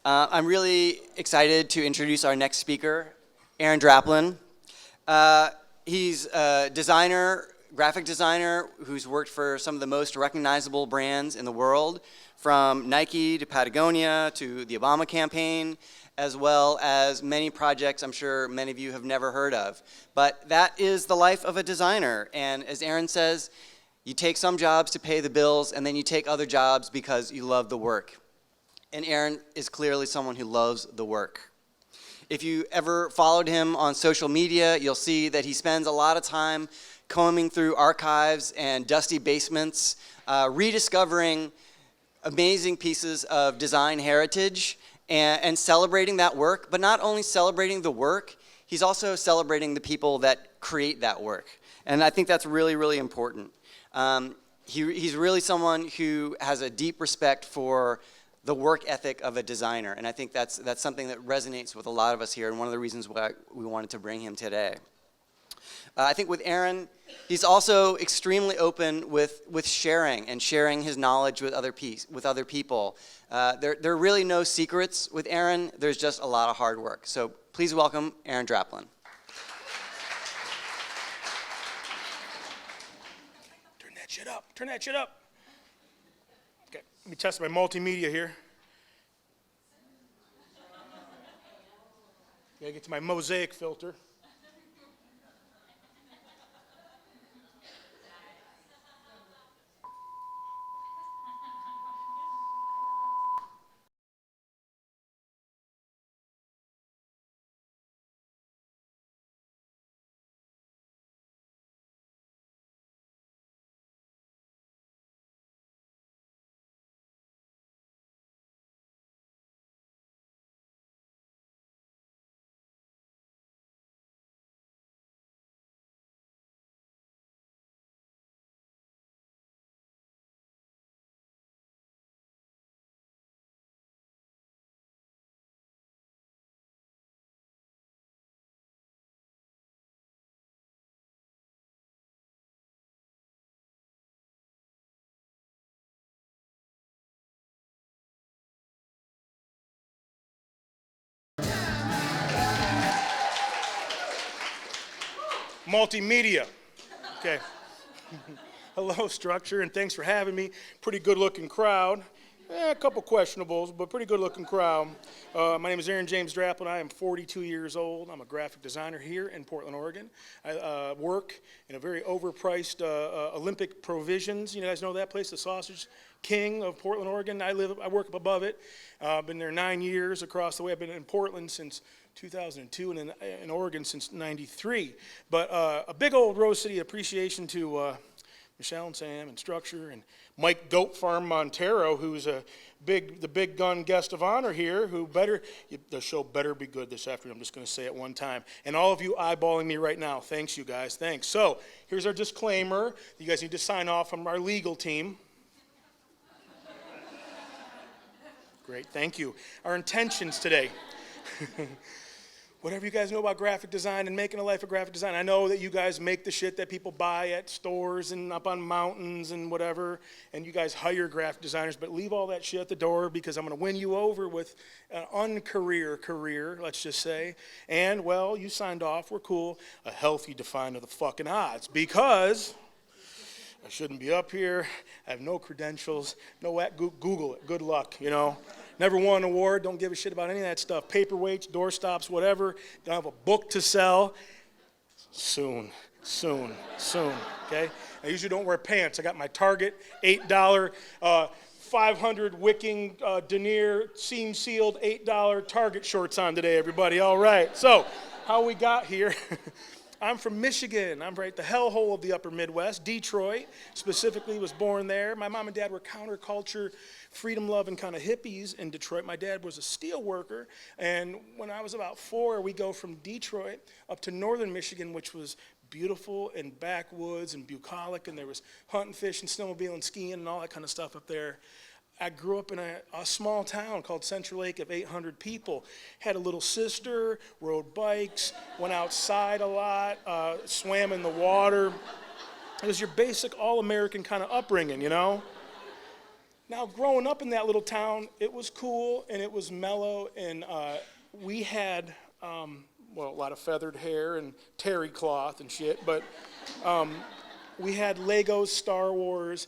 I'm really excited to introduce our next speaker, Aaron Draplin. He's a designer, graphic designer, who's worked for some of the most recognizable brands in the world, from Nike to Patagonia to the Obama campaign, as well as many projects I'm sure many of you have never heard of. But that is the life of a designer, and as Aaron says, you take some jobs to pay the bills, and then you take other jobs because you love the work. And Aaron is clearly someone who loves the work. If you ever followed him on social media, you'll see that he spends a lot of time combing through archives and dusty basements, rediscovering amazing pieces of design heritage and celebrating that work. But not only celebrating the work, he's also celebrating the people that create that work. And I think that's really, really important. He's really someone who has a deep respect for the work ethic of a designer, and I think that's something that resonates with a lot of us here, and one of the reasons why we wanted to bring him today. I think with Aaron, he's also extremely open with sharing and sharing his knowledge with other people. There are really no secrets with Aaron. There's just a lot of hard work. So please welcome Aaron Draplin. Turn that shit up. Turn that shit up. Okay, let me test my multimedia here. Gotta get to my mosaic filter. Multimedia. Okay. Hello, Struktur, and thanks for having me. Pretty good-looking crowd. A couple questionables, but pretty good-looking crowd. My name is Aaron James Draplin. I am 42 years old. I'm a graphic designer here in Portland, Oregon. I work in a very overpriced Olympic Provisions. You guys know that place, the Sausage King of Portland, Oregon. I work up above it. I've been there 9 years across the way. I've been in Portland since 2002 and in Oregon since '93. But a big old Rose City appreciation to Michelle and Sam and Struktur and Mike Goat Farm Montero, who's the big gun guest of honor here, the show better be good this afternoon. I'm just going to say it one time. And all of you eyeballing me right now, thanks you guys, thanks. So here's our disclaimer. You guys need to sign off from our legal team. Great, thank you. Our intentions today. Whatever you guys know about graphic design and making a life of graphic design. I know that you guys make the shit that people buy at stores and up on mountains and whatever, and you guys hire graphic designers, but leave all that shit at the door because I'm going to win you over with an uncareer career, let's just say. And, well, you signed off, we're cool. A healthy define of the fucking odds because I shouldn't be up here. I have no credentials. Google it. Good luck, you know. Never won an award, don't give a shit about any of that stuff. Paperweights, doorstops, whatever. Don't have a book to sell. Soon, okay? I usually don't wear pants. I got my Target $8, 500 wicking denier, seam sealed $8 Target shorts on today, everybody. All right, so how we got here. I'm from Michigan. I'm right the hellhole of the upper Midwest. Detroit, specifically, was born there. My mom and dad were counterculture, freedom-loving kind of hippies in Detroit. My dad was a steel worker, and when I was about 4, we go from Detroit up to northern Michigan, which was beautiful and backwoods and bucolic, and there was hunting, fishing, snowmobiling, skiing, and all that kind of stuff up there. I grew up in a small town called Central Lake of 800 people. Had a little sister, rode bikes, went outside a lot, swam in the water. It was your basic all-American kind of upbringing, you know? Now, growing up in that little town, it was cool and it was mellow, and we had, well, a lot of feathered hair and terry cloth and shit, but we had Legos, Star Wars,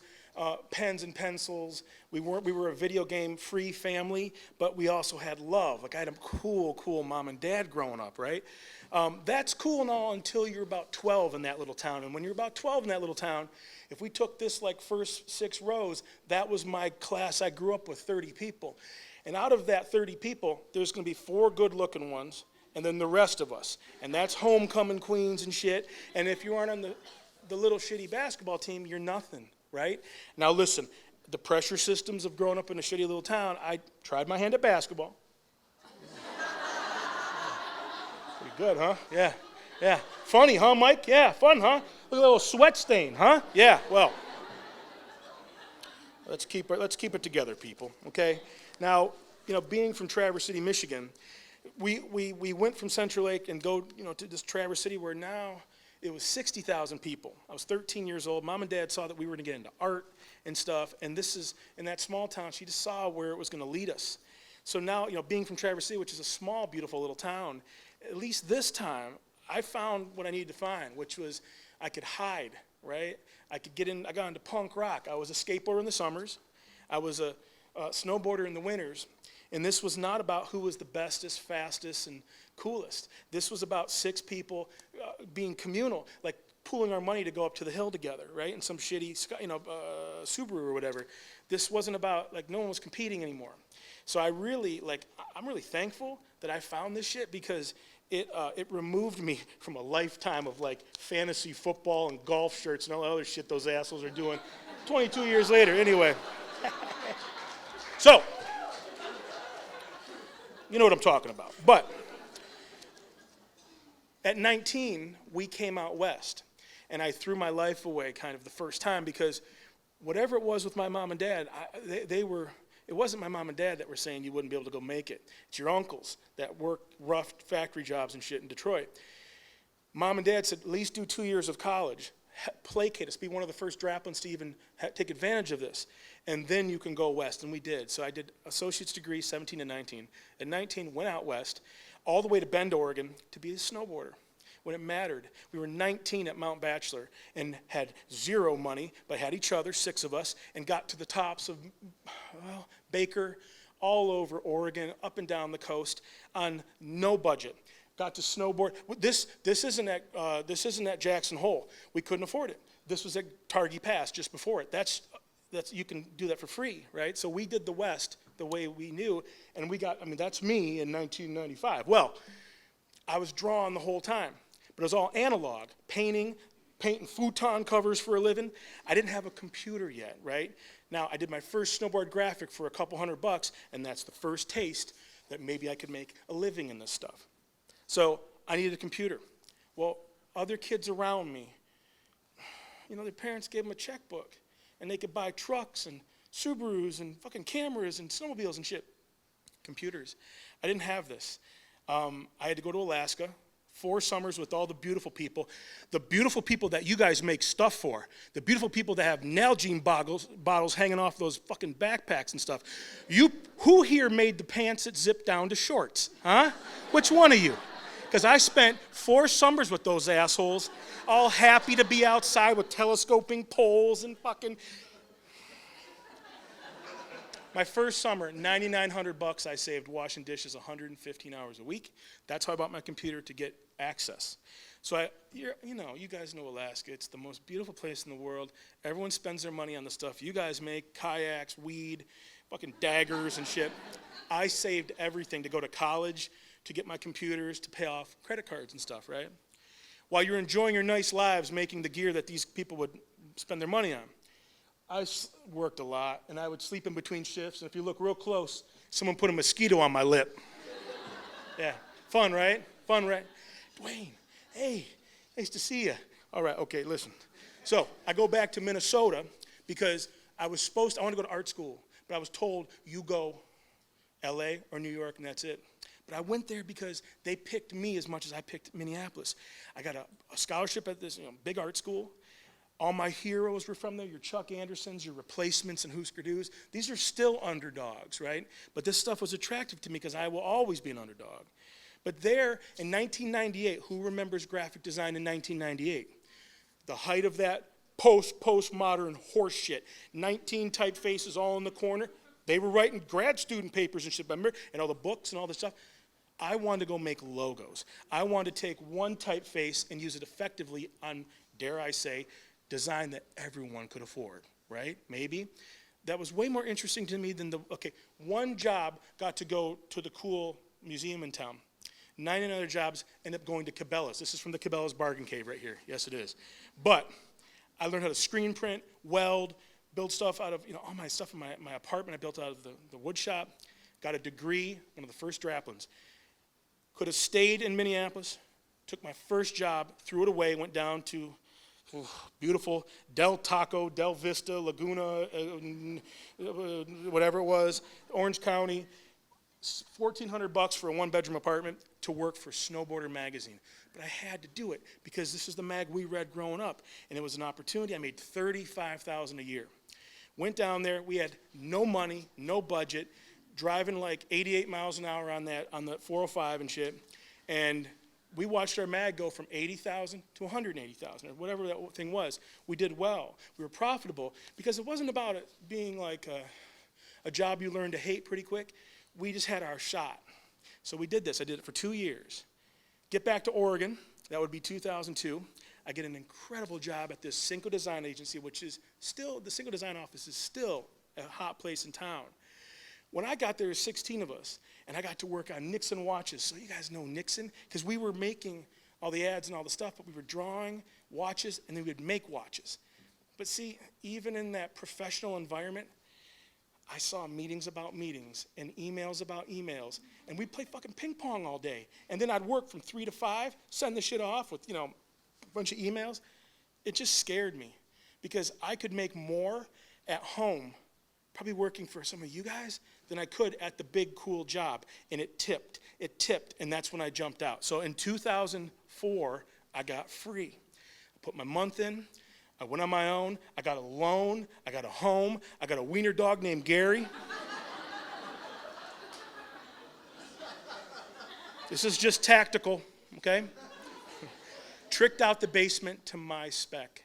pens and pencils. We were a video game free family, but we also had love. Like, I had a cool mom and dad growing up, right? That's cool and all until you're about 12 in that little town. And when you're about 12 in that little town, if we took this like first 6 rows, that was my class. I grew up with 30 people. And out of that 30 people, there's going to be 4 good-looking ones, and then the rest of us. And that's homecoming queens and shit. And if you aren't on the little shitty basketball team, you're nothing, right? Now listen, the pressure systems of growing up in a shitty little town, I tried my hand at basketball. Pretty good, huh? Yeah. Funny, huh, Mike? Yeah, fun, huh? Look at a little sweat stain, huh? Yeah, well. Let's keep it together, people, okay? Now, being from Traverse City, Michigan, we went from Central Lake and go, to this Traverse City where now it was 60,000 people. I was 13 years old. Mom and Dad saw that we were going to get into art and stuff, and this is, in that small town, she just saw where it was going to lead us. So now, being from Traverse City, which is a small, beautiful little town, at least this time, I found what I needed to find, which was I could hide, right? I got into punk rock. I was a skateboarder in the summers. I was a snowboarder in the winters. And this was not about who was the bestest, fastest, and coolest. This was about 6 people being communal, like pooling our money to go up to the hill together, right? In some shitty, Subaru or whatever. This wasn't about, no one was competing anymore. So I'm really thankful that I found this shit, because it removed me from a lifetime of fantasy football and golf shirts and all the other shit those assholes are doing 22 years later. Anyway. So, you know what I'm talking about. But at 19, we came out west, and I threw my life away kind of the first time, because whatever it was with my mom and dad, it wasn't my mom and dad that were saying you wouldn't be able to go make it. It's your uncles that worked rough factory jobs and shit in Detroit. Mom and dad said, at least do 2 years of college, placate us, be one of the first Draplins to even take advantage of this, and then you can go west, and we did. So I did associate's degree, 17 and 19. At 19, went out west, all the way to Bend, Oregon, to be a snowboarder. When it mattered, we were 19 at Mount Bachelor and had 0 money, but had each other, 6 of us, and got to the tops of Baker, all over Oregon, up and down the coast, on no budget. Got to snowboard. This isn't at Jackson Hole. We couldn't afford it. This was at Targhee Pass just before it. That's you can do that for free, right? So we did the West the way we knew, and that's me in 1995. Well, I was drawing the whole time, but it was all analog, painting futon covers for a living. I didn't have a computer yet, right? Now, I did my first snowboard graphic for a couple $100, and that's the first taste that maybe I could make a living in this stuff. So I needed a computer. Well, other kids around me, their parents gave them a checkbook, and they could buy trucks and Subarus and fucking cameras and snowmobiles and shit. Computers. I didn't have this. I had to go to Alaska, 4 summers with all the beautiful people that you guys make stuff for, the beautiful people that have Nalgene bottles hanging off those fucking backpacks and stuff. Who here made the pants that zip down to shorts, huh? Which one of you? Because I spent 4 summers with those assholes, all happy to be outside with telescoping poles and fucking. My first summer, $9,900 I saved washing dishes 115 hours a week. That's how I bought my computer, to get access. So you guys know Alaska. It's the most beautiful place in the world. Everyone spends their money on the stuff you guys make, kayaks, weed, fucking daggers and shit. I saved everything to go to college, to get my computers, to pay off credit cards and stuff, right? While you're enjoying your nice lives making the gear that these people would spend their money on. I worked a lot, and I would sleep in between shifts, and if you look real close, someone put a mosquito on my lip. Yeah, fun, right? Dwayne, hey, nice to see you. All right, okay, listen. So I go back to Minnesota because I want to go to art school, but I was told, you go LA or New York, and that's it. But I went there because they picked me as much as I picked Minneapolis. I got a scholarship at this big art school. All my heroes were from there, your Chuck Andersons, your replacements, and Husker Du's. These are still underdogs, right? But this stuff was attractive to me because I will always be an underdog. But there, in 1998, who remembers graphic design in 1998? The height of that postmodern horse shit. 19 typefaces all in the corner. They were writing grad student papers and shit, remember? And all the books and all this stuff. I wanted to go make logos. I wanted to take one typeface and use it effectively on, dare I say, design that everyone could afford, right? Maybe. That was way more interesting to me than one job got to go to the cool museum in town. 9 other jobs ended up going to Cabela's. This is from the Cabela's Bargain Cave right here. Yes, it is. But I learned how to screen print, weld, build stuff out of, all my stuff in my apartment I built out of the wood shop. Got a degree, one of the first Draplins. Could have stayed in Minneapolis, took my first job, threw it away, went down to beautiful Del Taco, Del Vista, Laguna, whatever it was, Orange County, $1,400 for a one-bedroom apartment to work for Snowboarder magazine. But I had to do it because this is the mag we read growing up, and it was an opportunity. I made $35,000 a year. Went down there. We had no money, no budget, driving like 88 miles an hour on the 405 and shit, and we watched our mag go from 80,000 to 180,000, or whatever that thing was. We did well. We were profitable because it wasn't about it being like a job you learn to hate pretty quick. We just had our shot. So we did this. I did it for 2 years. Get back to Oregon. That would be 2002. I get an incredible job at this Cinco Design agency, which is still, the Cinco Design office is still a hot place in town. When I got there, there were 16 of us, and I got to work on Nixon watches. So you guys know Nixon? Because we were making all the ads and all the stuff, but we were drawing watches, and then we would make watches. But see, even in that professional environment, I saw meetings about meetings and emails about emails, and we'd play fucking ping pong all day. And then I'd work from 3 to 5, send the shit off with, a bunch of emails. It just scared me because I could make more at home, probably working for some of you guys, than I could at the big, cool job. And it tipped, and that's when I jumped out. So in 2004, I got free. I put my month in. I went on my own. I got a loan. I got a home. I got a wiener dog named Gary. This is just tactical, okay? Tricked out the basement to my spec.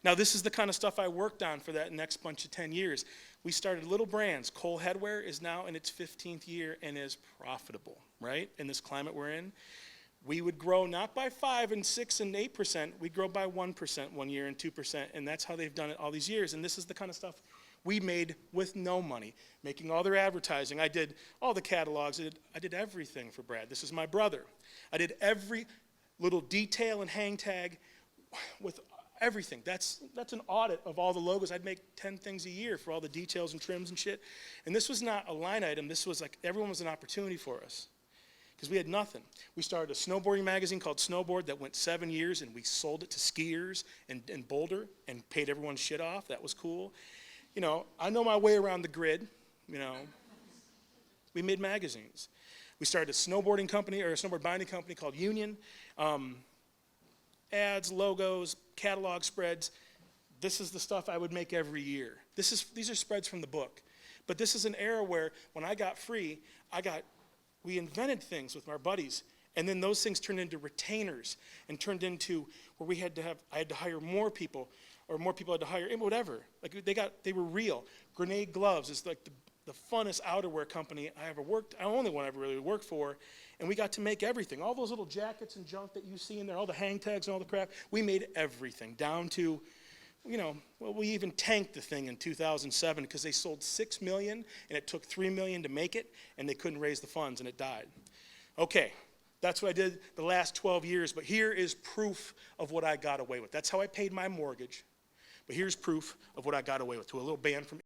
Now, this is the kind of stuff I worked on for that next bunch of 10 years. We started little brands. Cole Headwear is now in its 15th year and is profitable, right? In this climate we're in. We would grow not by 5 and 6 and 8%, we'd grow by 1% one year and 2%, and that's how they've done it all these years. And this is the kind of stuff we made with no money, making all their advertising. I did all the catalogs. I did everything for Brad. This is my brother. I did every little detail and hang tag with everything. That's an audit of all the logos. I'd make 10 things a year for all the details and trims and shit. And this was not a line item. This was like, everyone was an opportunity for us. Because we had nothing. We started a snowboarding magazine called Snowboard that went 7 years, and we sold it to skiers in Boulder and paid everyone's shit off. That was cool. I know my way around the grid. We made magazines. We started a snowboarding company, or a snowboard binding company called Union. Ads, logos, catalog spreads. This is the stuff I would make every year. These are spreads from the book. But this is an era where when I got free, we invented things with our buddies, and then those things turned into retainers and turned into where I had to hire more people, or more people had to hire, whatever. Like they were real. Grenade Gloves is like the funnest outerwear company I ever worked, the only one I ever really worked for, and we got to make everything. All those little jackets and junk that you see in there, all the hang tags and all the crap, we made everything down to, we even tanked the thing in 2007 because they sold 6 million and it took 3 million to make it, and they couldn't raise the funds and it died. Okay, that's what I did the last 12 years, but here is proof of what I got away with. That's how I paid my mortgage, but here's proof of what I got away with to a little band from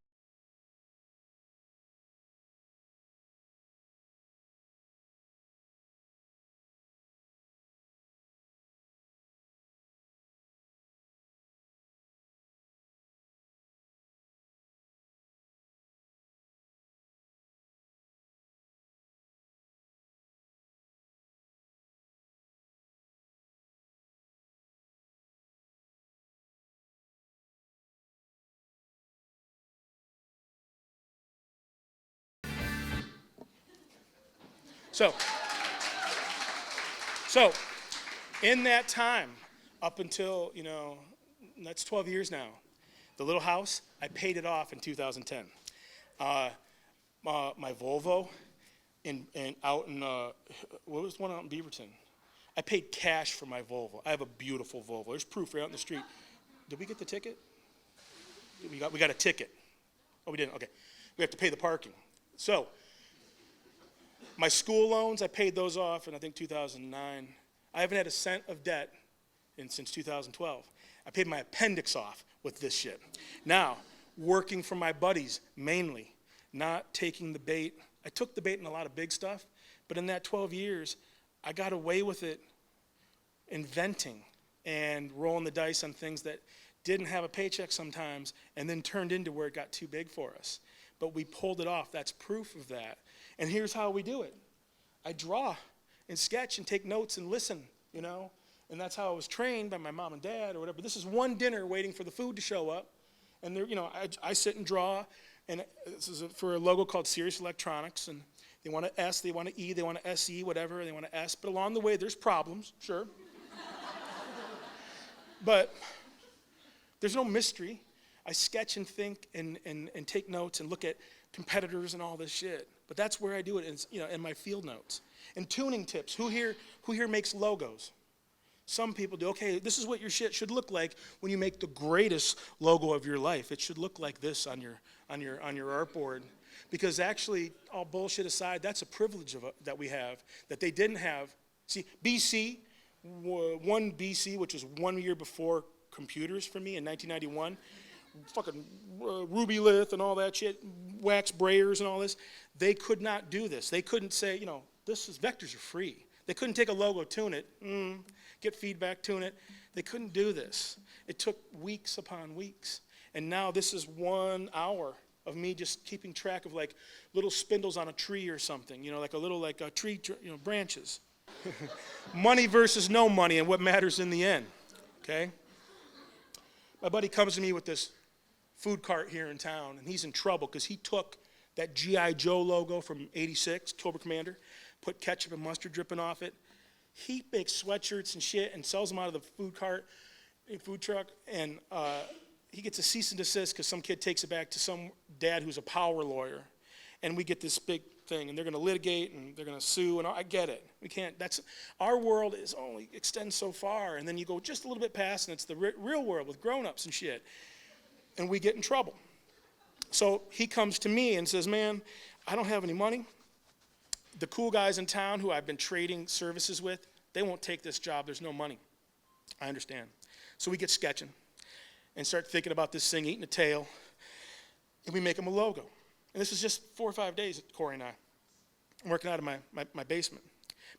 So in that time, up until, that's 12 years now, the little house, I paid it off in 2010. My Volvo out in, what was the one out in Beaverton? I paid cash for my Volvo. I have a beautiful Volvo. There's proof right out in the street. Did we get the ticket? We got a ticket. Oh, we didn't, okay. We have to pay the parking. So, my school loans, I paid those off in, I think, 2009. I haven't had a cent of debt since 2012. I paid my appendix off with this shit. Now, working for my buddies, mainly, not taking the bait. I took the bait in a lot of big stuff, but in that 12 years, I got away with it inventing and rolling the dice on things that didn't have a paycheck sometimes and then turned into where it got too big for us. But we pulled it off. That's proof of that. And here's how we do it. I draw and sketch and take notes and listen, and that's how I was trained by my mom and dad or whatever. This is one dinner waiting for the food to show up, and I sit and draw, and this is for a logo called Sirius Electronics, and they want to S, they want to E, they want to SE, whatever, they want to S, but along the way there's problems, sure. But there's no mystery. I sketch and think and take notes and look at competitors and all this shit. But that's where I do it, in my field notes. And tuning tips. Who here makes logos? Some people do. Okay, this is what your shit should look like when you make the greatest logo of your life. It should look like this on your artboard. Because actually, all bullshit aside, that's a privilege that we have that they didn't have. See, BC, which was 1 year before computers for me in 1991, fucking ruby lith and all that shit, wax brayers and all this, they could not do this. They couldn't say, vectors are free. They couldn't take a logo, tune it, get feedback, tune it. They couldn't do this. It took weeks upon weeks. And now this is 1 hour of me just keeping track of like little spindles on a tree or something, like a tree, branches. Money versus no money and what matters in the end, okay? My buddy comes to me with this food cart here in town, and he's in trouble because he took that G.I. Joe logo from '86, Cobra Commander, put ketchup and mustard dripping off it. He makes sweatshirts and shit and sells them out of the food truck, and he gets a cease and desist because some kid takes it back to some dad who's a power lawyer, and we get this big thing, and they're going to litigate, and they're going to sue, and I get it. We can't, our world only extends so far, and then you go just a little bit past, and it's the real world with grown-ups and shit, and we get in trouble. So he comes to me and says, man, I don't have any money. The cool guys in town who I've been trading services with, they won't take this job. There's no money. I understand. So we get sketching and start thinking about this thing, eating a tail, and we make him a logo. And this was just 4 or 5 days, Corey and I, working out of my basement.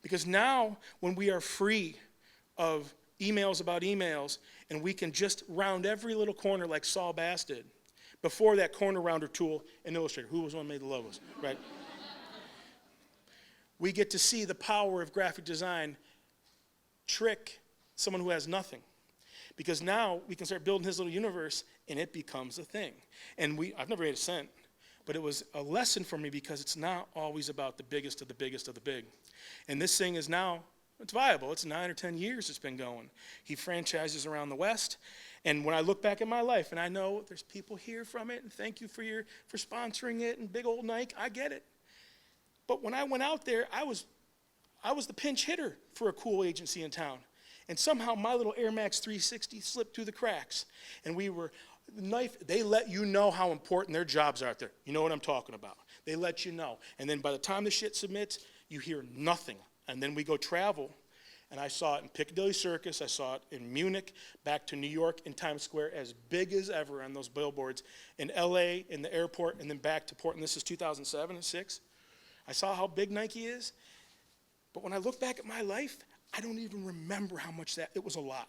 Because now, when we are free of emails about emails, and we can just round every little corner like Saul Bass did, before that corner rounder tool in Illustrator, who was the one who made the logos, right? We get to see the power of graphic design trick someone who has nothing. Because now we can start building his little universe, and it becomes a thing. And I've never made a cent. But it was a lesson for me because it's not always about the biggest of the biggest of the big. And this thing is now, it's viable. It's 9 or 10 years it's been going. He franchises around the West. And when I look back at my life, and I know there's people here from it, and thank you for sponsoring it, and big old Nike, I get it. But when I went out there, I was the pinch hitter for a cool agency in town. And somehow my little Air Max 360 slipped through the cracks. And they let you know how important their jobs are out there. You know what I'm talking about. They let you know. And then by the time the shit submits, you hear nothing. And then we go travel. And I saw it in Piccadilly Circus. I saw it in Munich, back to New York in Times Square, as big as ever on those billboards. In LA, in the airport, and then back to Portland. This is 2007 and 6. I saw how big Nike is. But when I look back at my life, I don't even remember how much it was a lot.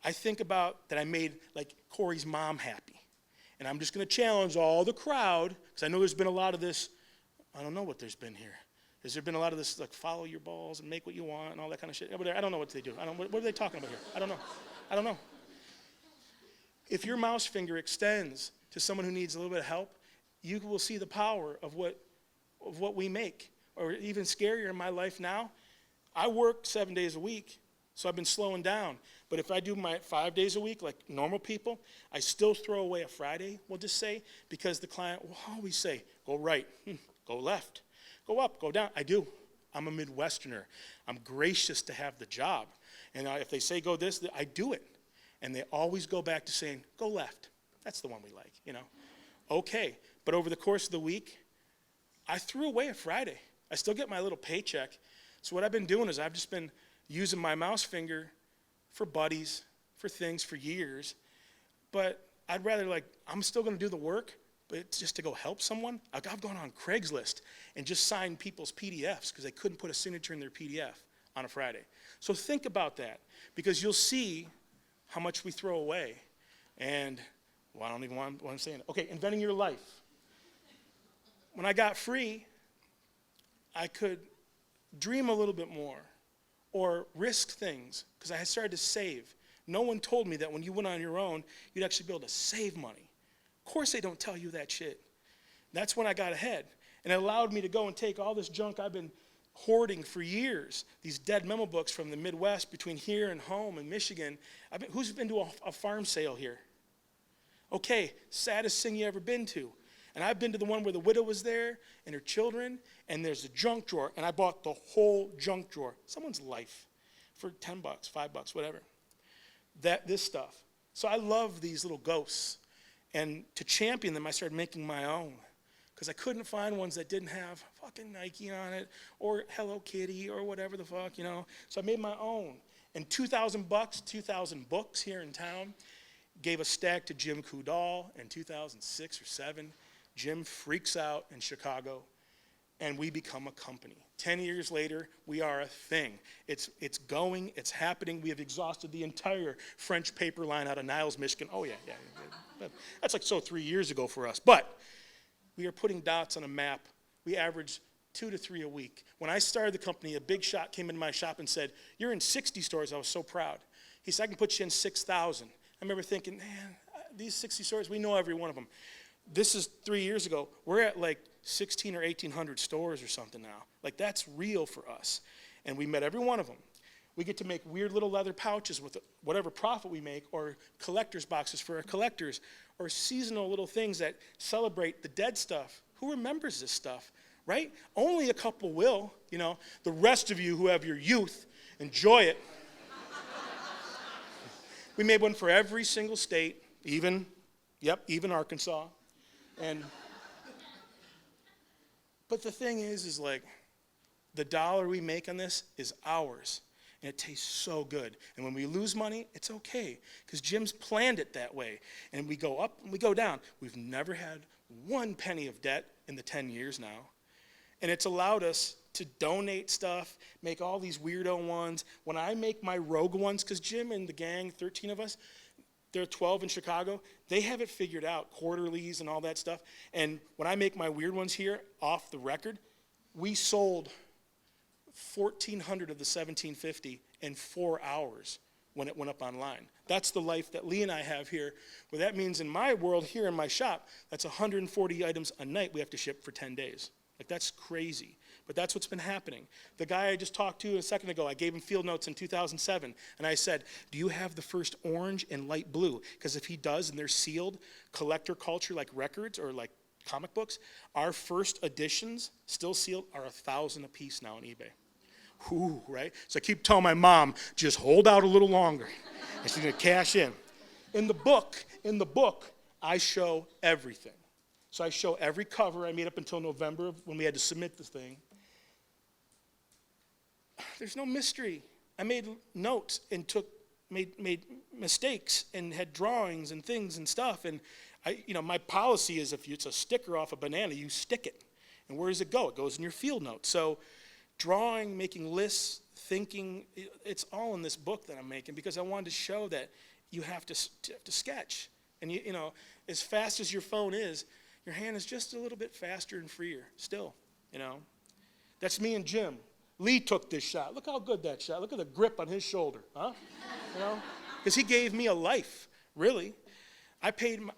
I think about that I made like Corey's mom happy. And I'm just going to challenge all the crowd, because I know there's been a lot of this. I don't know what there's been here. Has there been a lot of this, like, follow your balls and make what you want and all that kind of shit? I don't know what they do. What are they talking about here? I don't know. If your mouse finger extends to someone who needs a little bit of help, you will see the power of what we make. or even scarier in my life now, I work 7 days a week, so I've been slowing down. But if I do my 5 days a week like normal people, I still throw away a Friday, we'll just say, because the client will always say, go right, go left, go up, go down. I do. I'm a Midwesterner. I'm gracious to have the job. And if they say go this, I do it. And they always go back to saying, go left. That's the one we like, Okay. But over the course of the week, I threw away a Friday. I still get my little paycheck. So what I've been doing is I've just been using my mouse finger for buddies, for things, for years. But I'd rather, I'm still going to do the work, but it's just to go help someone. I've gone on Craigslist and just signed people's PDFs because they couldn't put a signature in their PDF on a Friday. So think about that, because you'll see how much we throw away. And, I don't even want what I'm saying. Okay, inventing your life. When I got free, I could dream a little bit more or risk things because I had started to save. No one told me that when you went on your own, you'd actually be able to save money. Of course they don't tell you that shit. That's when I got ahead. And it allowed me to go and take all this junk I've been hoarding for years, these dead memo books from the Midwest between here and home in Michigan. Who's been to a farm sale here? Okay, saddest thing you ever been to. And I've been to the one where the widow was there and her children, and there's a junk drawer, and I bought the whole junk drawer. Someone's life for $10, $5, whatever. This stuff. So I love these little ghosts. And to champion them, I started making my own. Because I couldn't find ones that didn't have fucking Nike on it, or Hello Kitty, or whatever the fuck, So I made my own. And $2,000, 2,000 books here in town, gave a stack to Jim Kudal in 2006 or 7. Jim freaks out in Chicago, and we become a company. 10 years later, we are a thing. It's going, it's happening. We have exhausted the entire French paper line out of Niles, Michigan. Oh, yeah. That's 3 years ago for us. But we are putting dots on a map. We average 2 to 3 a week. When I started the company, a big shot came into my shop and said, you're in 60 stores. I was so proud. He said, I can put you in 6,000. I remember thinking, man, these 60 stores, we know every one of them. This is 3 years ago. We're at 16 or 1,800 stores or something now. That's real for us. And we met every one of them. We get to make weird little leather pouches with whatever profit we make, or collector's boxes for our collectors, or seasonal little things that celebrate the dead stuff. Who remembers this stuff, right? Only a couple will, The rest of you who have your youth, enjoy it. We made one for every single state, even Arkansas. But the thing is the dollar we make on this is ours. And it tastes so good. And when we lose money, it's okay, because Jim's planned it that way. And we go up and we go down. We've never had 1 penny of debt in the 10 years now. And it's allowed us to donate stuff, make all these weirdo ones. When I make my rogue ones, because Jim and the gang, 13 of us, there are 12 in Chicago, they have it figured out, quarterlies and all that stuff. And when I make my weird ones here, off the record, we sold 1,400 of the 1,750 in 4 hours when it went up online. That's the life that Lee and I have here. Well, that means in my world here in my shop, that's 140 items a night we have to ship for 10 days. That's crazy. But that's what's been happening. The guy I just talked to a second ago, I gave him field notes in 2007, and I said, do you have the first orange and light blue? Because if he does, and they're sealed, collector culture like records or like comic books, our first editions, still sealed, are 1,000 a piece now on eBay. Whew, right? So I keep telling my mom, just hold out a little longer, and she's going to cash in. In the book, I show everything. So I show every cover I made up until November when we had to submit this thing. There's no mystery. I made notes and made mistakes and had drawings and things and stuff. And my policy is if it's a sticker off a banana, you stick it. And where does it go? It goes in your field notes. So drawing, making lists, thinking, it's all in this book that I'm making, because I wanted to show that you have to sketch. And as fast as your phone is, your hand is just a little bit faster and freer still, That's me and Jim. Lee took this shot. Look how good that shot. Look at the grip on his shoulder, huh? Because he gave me a life, really. I paid my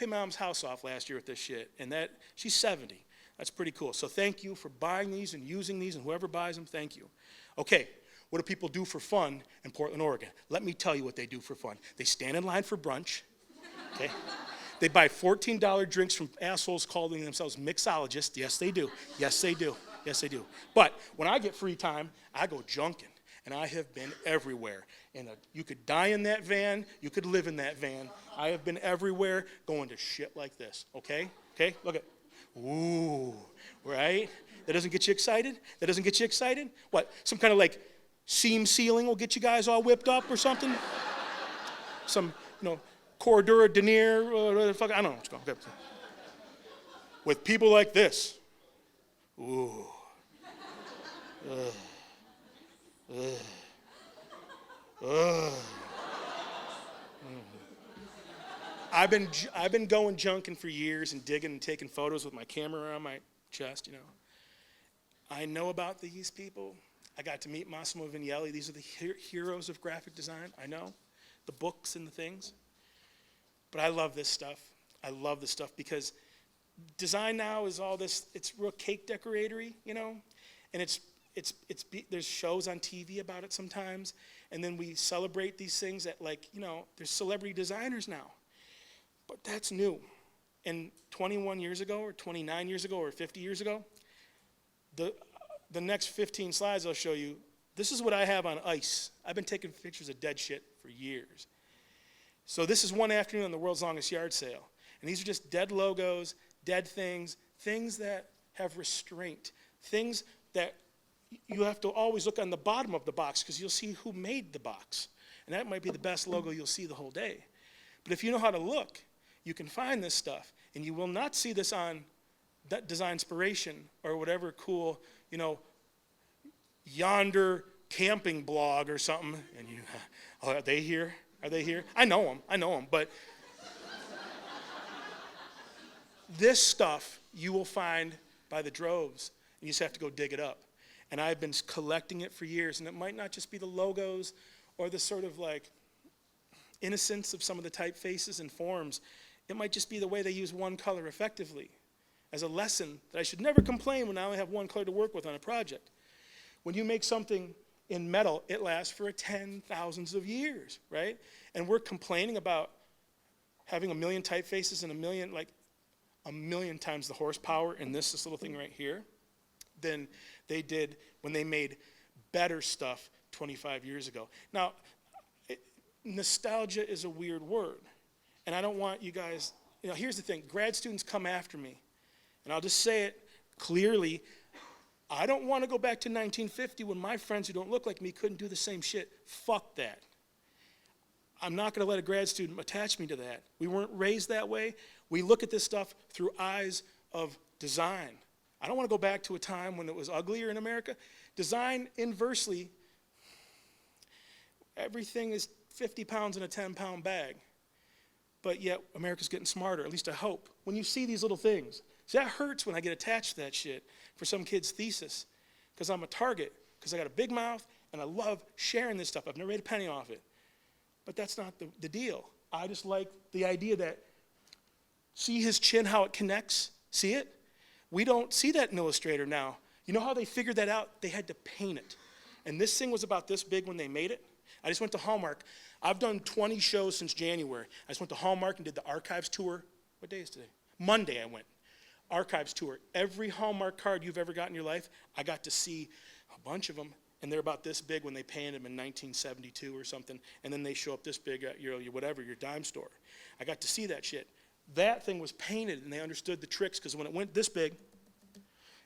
mom's house off last year with this shit, and she's 70. That's pretty cool. So thank you for buying these and using these, and whoever buys them, thank you. Okay, what do people do for fun in Portland, Oregon? Let me tell you what they do for fun. They stand in line for brunch, okay? They buy $14 drinks from assholes calling themselves mixologists. Yes, they do. Yes, they do. Yes, they do. But when I get free time, I go junking. And I have been everywhere. You could die in that van. You could live in that van. I have been everywhere going to shit like this, okay? Okay, look at, ooh, right? That doesn't get you excited? That doesn't get you excited? What, some kind of like seam sealing will get you guys all whipped up or something? Some, Cordura Denier, I don't know what's going on. Okay. With people like this. Ooh. I've been going junking for years and digging and taking photos with my camera on my chest, I know about these people. I got to meet Massimo Vignelli. These are the heroes of graphic design. I know. The books and the things. But I love this stuff. I love this stuff because design now is all this, it's real cake decoratory, and there's shows on TV about it sometimes, and then we celebrate these things that there's celebrity designers now. But that's new. And 21 years ago, or 29 years ago, or 50 years ago, the next 15 slides I'll show you, this is what I have on ice. I've been taking pictures of dead shit for years. So this is one afternoon on the world's longest yard sale. And these are just dead logos, dead things that have restraint, things that you have to always look on the bottom of the box because you'll see who made the box. And that might be the best logo you'll see the whole day. But if you know how to look, you can find this stuff. And you will not see this on that Design Inspiration or whatever cool, yonder camping blog or something. And are they here? Are they here? I know them, but this stuff you will find by the droves. You just have to go dig it up. And I've been collecting it for years, and it might not just be the logos or the sort of innocence of some of the typefaces and forms. It might just be the way they use one color effectively as a lesson that I should never complain when I only have one color to work with on a project. When you make something in metal, it lasts for 10,000s of years, right? And we're complaining about having a million typefaces and a million times the horsepower in this little thing right here than they did when they made better stuff 25 years ago. Now, nostalgia is a weird word, and I don't want you guys, here's the thing, grad students come after me, and I'll just say it clearly, I don't want to go back to 1950 when my friends who don't look like me couldn't do the same shit. Fuck that. I'm not going to let a grad student attach me to that. We weren't raised that way. We look at this stuff through eyes of design. I don't want to go back to a time when it was uglier in America. Design, inversely, everything is 50 pounds in a 10-pound bag. But yet, America's getting smarter, at least I hope. When you see these little things, see, that hurts when I get attached to that shit for some kid's thesis, because I'm a target, because I got a big mouth, and I love sharing this stuff. I've never made a penny off it. But that's not the deal. I just like the idea that, see his chin, how it connects? See it? We don't see that in Illustrator now. You know how they figured that out? They had to paint it. And this thing was about this big when they made it. I just went to Hallmark. I've done 20 shows since January. I just went to Hallmark and did the archives tour. What day is today? Monday I went. Archives tour. Every Hallmark card you've ever got in your life, I got to see a bunch of them. And they're about this big when they painted them in 1972 or something. And then they show up this big at your dime store. I got to see that shit. That thing was painted, and they understood the tricks, because when it went this big,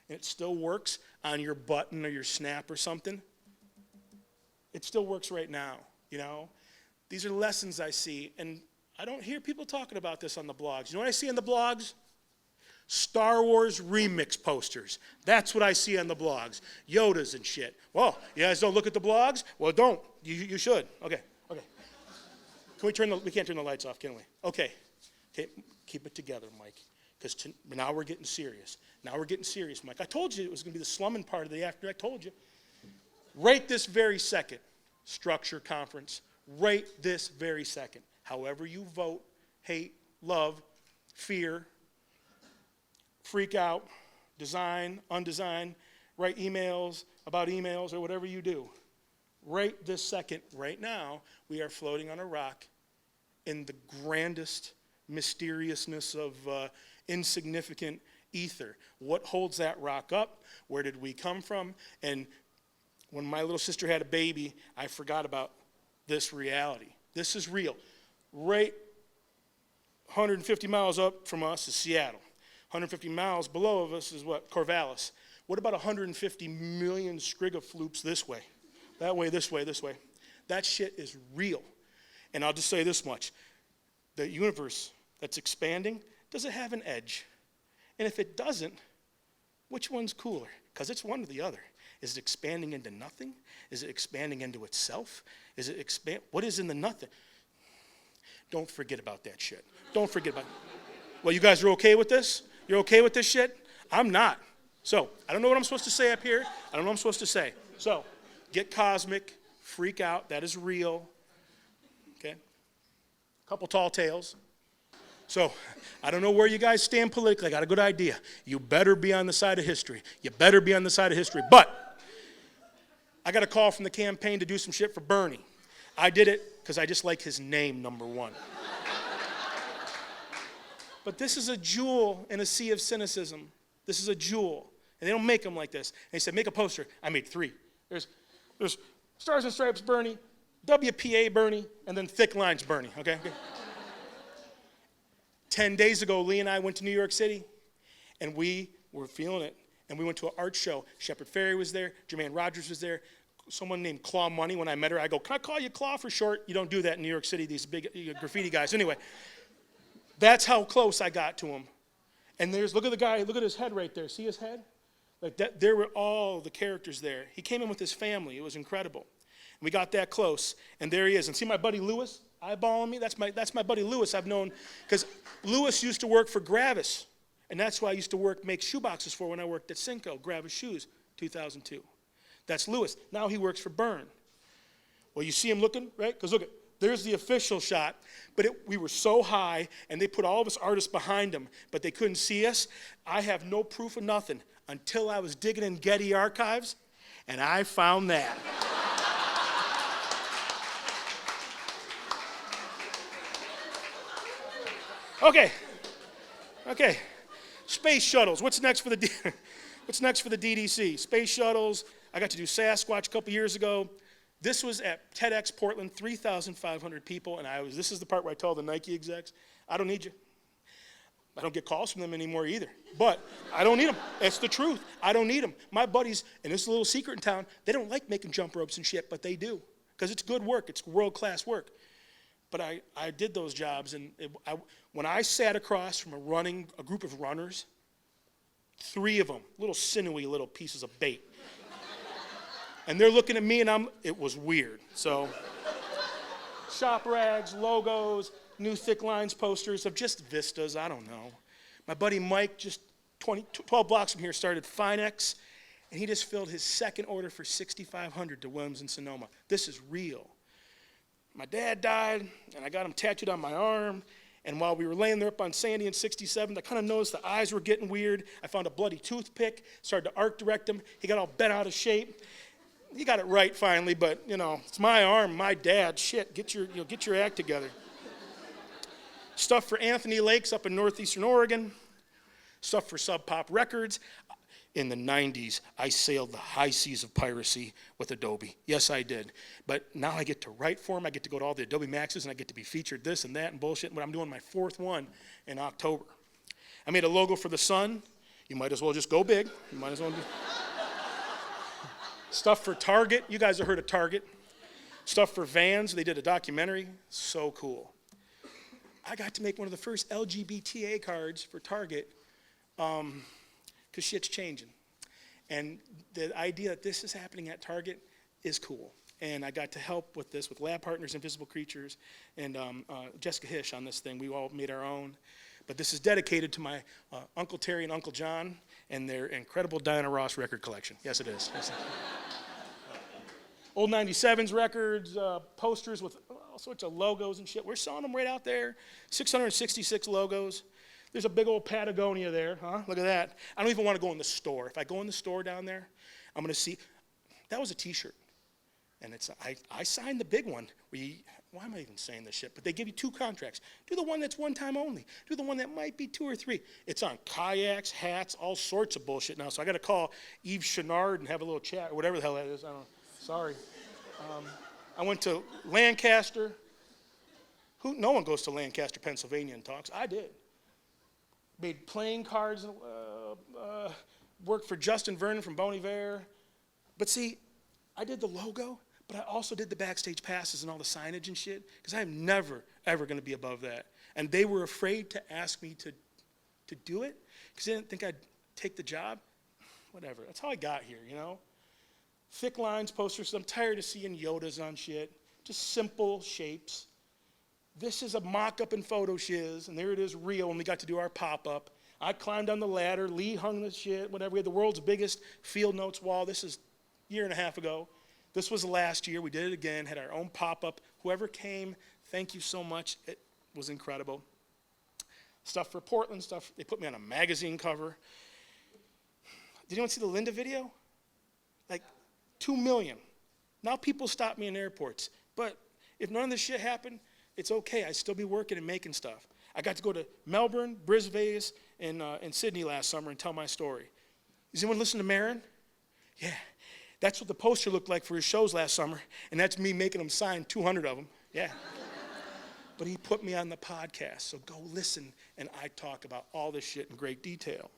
and it still works on your button or your snap or something, it still works right now, These are lessons I see, and I don't hear people talking about this on the blogs. You know what I see on the blogs? Star Wars remix posters. That's what I see on the blogs. Yodas and shit. Well, you guys don't look at the blogs? Well, don't. You should. Okay. We can't turn the lights off, can we? Okay, keep it together, Mike, because now we're getting serious. Mike. I told you it was going to be the slumming part of the afternoon. I told you. Right this very second, Struktur conference, right this very second. However you vote, hate, love, fear, freak out, design, undesign, write emails about emails or whatever you do. Right this second, right now, we are floating on a rock in the grandest mysteriousness of insignificant ether. What holds that rock up? Where did we come from? And when my little sister had a baby, I forgot about this reality. This is real. Right 150 miles up from us is Seattle. 150 miles below of us is what? Corvallis. What about 150 million Strigafloops this way? That way, this way, this way. That shit is real. And I'll just say this much. The universe that's expanding, does it have an edge? And if it doesn't, which one's cooler? Because it's one or the other. Is it expanding into nothing? Is it expanding into itself? What is in the nothing? Don't forget about that shit. Don't forget about it. Well, you guys are okay with this? You're okay with this shit? I'm not. So, I don't know what I'm supposed to say up here. I don't know what I'm supposed to say. So, get cosmic, freak out, that is real. Okay? Couple tall tales. So, I don't know where you guys stand politically. I got a good idea. You better be on the side of history. You better be on the side of history. But, I got a call from the campaign to do some shit for Bernie. I did it because I just like his name, number one. But this is a jewel in a sea of cynicism. This is a jewel. And they don't make them like this. And they said, make a poster. I made 3. There's Stars and Stripes Bernie, WPA Bernie, and then Thick Lines Bernie, okay? 10 days ago, Lee and I went to New York City, and we were feeling it. And we went to an art show. Shepard Fairey was there. Jermaine Rogers was there. Someone named Claw Money. When I met her, I go, can I call you Claw for short? You don't do that in New York City, these big graffiti guys. Anyway, that's how close I got to him. And look at the guy, look at his head right there. See his head? Like that, there were all the characters there. He came in with his family. It was incredible. And we got that close, and there he is. And see my buddy Lewis eyeballing me? That's my buddy Lewis I've known, because Lewis used to work for Gravis, and that's who I used to make shoeboxes for when I worked at Cinco, Gravis Shoes, 2002. That's Lewis. Now he works for Byrne. Well, you see him looking, right? Because look, there's the official shot, but we were so high, and they put all of us artists behind him, but they couldn't see us. I have no proof of nothing until I was digging in Getty archives, and I found that. Okay. Space shuttles. What's next for the DDC? Space shuttles. I got to do Sasquatch a couple years ago. This was at TEDx Portland, 3,500 people, and this is the part where I tell the Nike execs, I don't need you. I don't get calls from them anymore either. But I don't need them. It's the truth. I don't need them. My buddies, and this little secret in town, they don't like making jump ropes and shit, but they do. Because it's good work. It's world-class work. But I did those jobs, and when I sat across from a group of runners, 3 of them, little sinewy little pieces of bait. And they're looking at me, and it was weird. So, shop rags, logos, new Thick Lines posters of just vistas, I don't know. My buddy Mike, just 12 blocks from here, started Finex, and he just filled his second order for $6,500 to Williams and Sonoma. This is real. My dad died, and I got him tattooed on my arm. And while we were laying there up on Sandy in 67, I kind of noticed the eyes were getting weird. I found a bloody toothpick, started to art direct him. He got all bent out of shape. He got it right finally, but, it's my arm, my dad. Shit, get your act together. Stuff for Anthony Lakes up in northeastern Oregon. Stuff for Sub Pop Records. In the 90s, I sailed the high seas of piracy with Adobe. Yes, I did. But now I get to write for them. I get to go to all the Adobe Maxes, and I get to be featured this and that and bullshit. But I'm doing my 4th one in October. I made a logo for the Sun. You might as well just go big. You might as well do. Stuff for Target. You guys have heard of Target. Stuff for Vans. They did a documentary. So cool. I got to make one of the first LGBTA cards for Target. Because shit's changing. And the idea that this is happening at Target is cool. And I got to help with this with Lab Partners, Invisible Creatures, and Jessica Hish on this thing. We all made our own. But this is dedicated to my Uncle Terry and Uncle John and their incredible Diana Ross record collection. Yes, it is. Yes, it is. Old 97s records, posters with all sorts of logos and shit. We're selling them right out there. 666 logos. There's a big old Patagonia there, huh? Look at that. I don't even want to go in the store. If I go in the store down there, I'm going to see. That was a T-shirt. And I signed the big one. Why am I even saying this shit? But they give you 2 contracts. Do the one that's one time only. Do the one that might be 2 or 3. It's on kayaks, hats, all sorts of bullshit now. So I got to call Yves Chenard and have a little chat, or whatever the hell that is. I don't know. Sorry. I went to Lancaster. No one goes to Lancaster, Pennsylvania and talks. I did. Made playing cards, worked for Justin Vernon from Bon Iver. But see, I did the logo, but I also did the backstage passes and all the signage and shit, because I'm never, ever going to be above that. And they were afraid to ask me to do it, because they didn't think I'd take the job. Whatever. That's how I got here, you know? Thick lines, posters. I'm tired of seeing Yodas on shit. Just simple shapes. This is a mock-up in photo shiz, and there it is real when we got to do our pop-up. I climbed on the ladder. Lee hung the shit, whatever. We had the world's biggest field notes wall. This is a year and a half ago. This was last year. We did it again, had our own pop-up. Whoever came, thank you so much. It was incredible. Stuff for Portland, stuff. They put me on a magazine cover. Did anyone see the Linda video? Like 2 million. Now people stop me in airports. But if none of this shit happened, it's okay. I'd still be working and making stuff. I got to go to Melbourne, Brisbane, Vegas, and Sydney last summer and tell my story. Does anyone listen to Marin? Yeah. That's what the poster looked like for his shows last summer, and that's me making him sign 200 of them. Yeah. But he put me on the podcast, so go listen, and I talk about all this shit in great detail.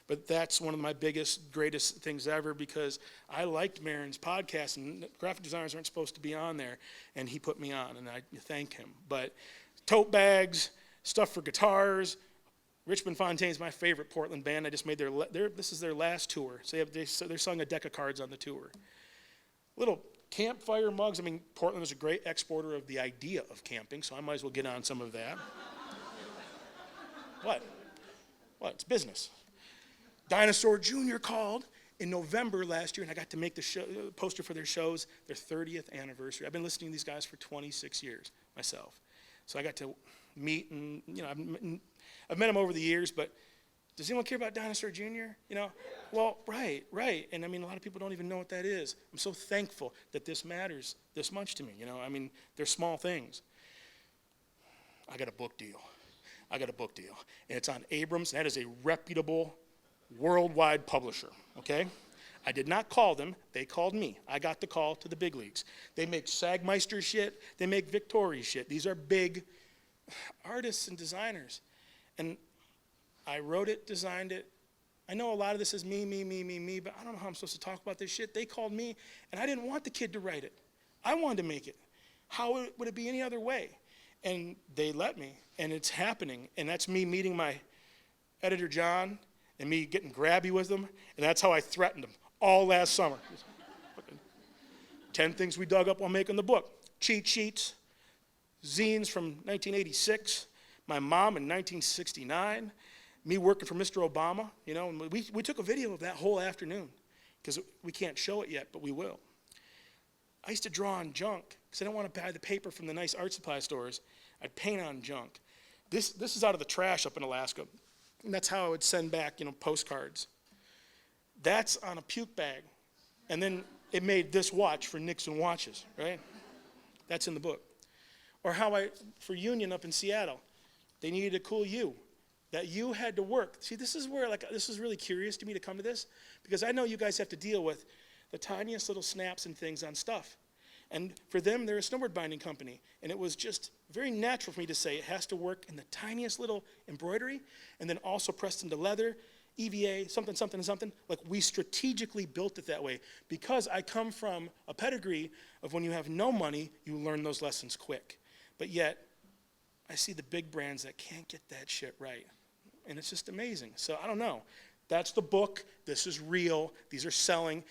But that's one of my biggest, greatest things ever, because I liked Marin's podcast, and graphic designers aren't supposed to be on there, and he put me on, and I thank him. But tote bags, stuff for guitars. Richmond Fontaine's my favorite Portland band. I just made this is their last tour. So they're selling a deck of cards on the tour. Little campfire mugs. I mean, Portland is a great exporter of the idea of camping, so I might as well get on some of that. What? It's business. Dinosaur Jr. called in November last year, and I got to make the poster for their shows, their 30th anniversary. I've been listening to these guys for 26 years myself. So I got to meet, and I've met him over the years, but does anyone care about Dinosaur Jr.? Well, right. And I mean, a lot of people don't even know what that is. I'm so thankful that this matters this much to me. I mean, they're small things. I got a book deal. And it's on Abrams. That is a reputable worldwide publisher, okay? I did not call them. They called me. I got the call to the big leagues. They make Sagmeister shit. They make Victoria shit. These are big artists and designers. And I wrote it, designed it. I know a lot of this is me, but I don't know how I'm supposed to talk about this shit. They called me, and I didn't want the kid to write it. I wanted to make it. How would it be any other way? And they let me, and it's happening. And that's me meeting my editor, John, and me getting grabby with them, and that's how I threatened them all last summer. 10 things we dug up while making the book. Cheat sheets, zines from 1986, my mom in 1969, me working for Mr. Obama, and we took a video of that whole afternoon, because we can't show it yet, but we will. I used to draw on junk, because I didn't want to buy the paper from the nice art supply stores. I'd paint on junk. This is out of the trash up in Alaska. And that's how I would send back, postcards. That's on a puke bag. And then it made this watch for Nixon watches, right? That's in the book. Or how for Union up in Seattle, they needed a cool U. That U had to work. See, this is where, this is really curious to me to come to this, because I know you guys have to deal with the tiniest little snaps and things on stuff. And for them, they're a snowboard binding company. And it was just very natural for me to say it has to work in the tiniest little embroidery, and then also pressed into leather, EVA, something. Like, we strategically built it that way, because I come from a pedigree of when you have no money, you learn those lessons quick. But yet, I see the big brands that can't get that shit right. And it's just amazing. So I don't know. That's the book. This is real. These are selling.